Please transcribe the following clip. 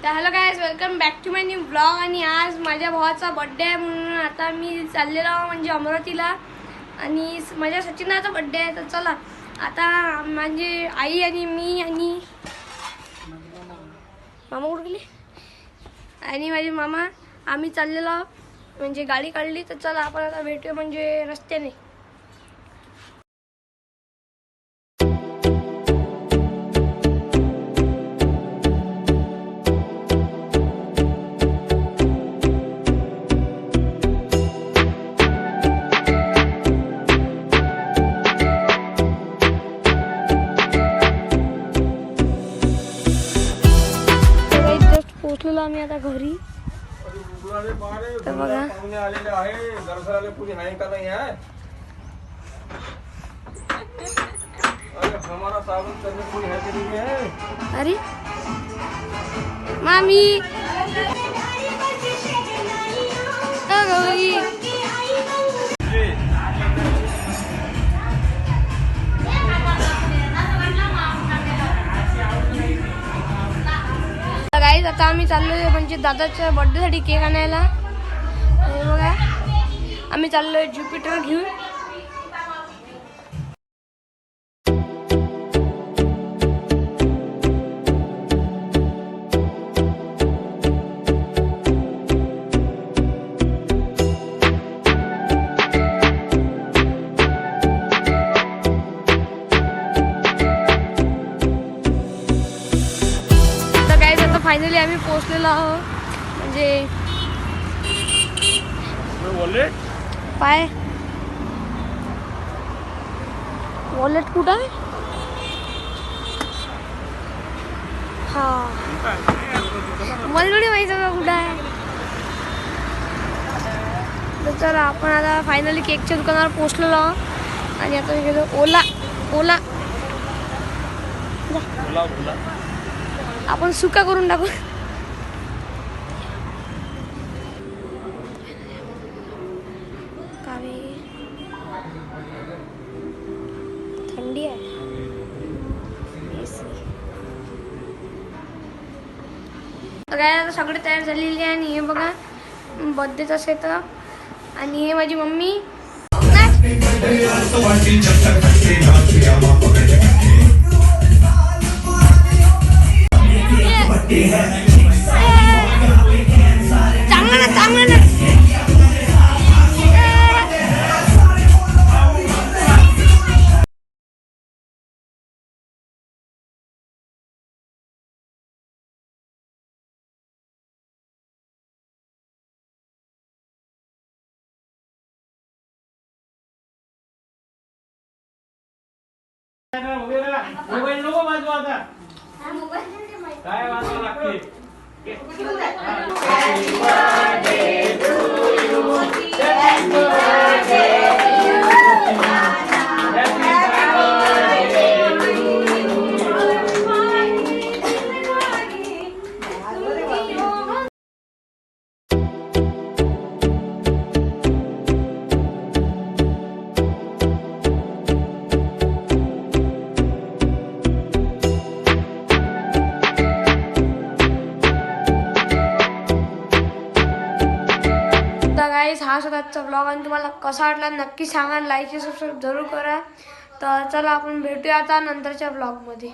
तर hello guys, welcome back to my new blog. आणि आज माझ्या भावाचा बड्डे आहे म्हणून आता मी चाललेलो म्हणजे अमरावतीला. आणि माझ्या सचिनाचा बड्डे आहे. तर चला आता माझी आई आणि मी आणि मामा कुठे गेले आणि माझे मामा आम्ही चाललेलो म्हणजे गाडी काढली. तर चला आपण आता भेटूया म्हणजे रस्त्याने. पोहोचलेलो आम्ही आता घरी. तर बघा अरे मामी गौरी गाईज आता आम्ही चाललोय म्हणजे दादाच्या बर्थडेसाठी केक आणायला. बघा आम्ही चाललोय ज्युपिटर घेऊन. फायनली आम्ही पोहोचलेलो आहोत. म्हणजे पाय वॉलेट कुठं आहे? हा मला थोडी माहिती का कुठं आहे. तर चला आपण आता फायनली केकच्या दुकानावर पोहोचलेलो आहोत. आणि आता गेलो ओला ओला आपण सुका करून टाकू. थंडी आहे. काय आता सगळे तयार झालेली आहे. आणि हे बघा बर्थडेचा सेटअप. आणि हे माझी मम्मी. चांगलं चांगलं मोबाईल नको वाजवा आता. काय वाजवा लागते? गाईस हा स्वतःचा ब्लॉग आणि तुम्हाला कसा वाटला नक्की सांगा. लाईक सबस्क्राईब जरूर करा. तर चला आपण भेटूया आता नंतरच्या ब्लॉगमध्ये.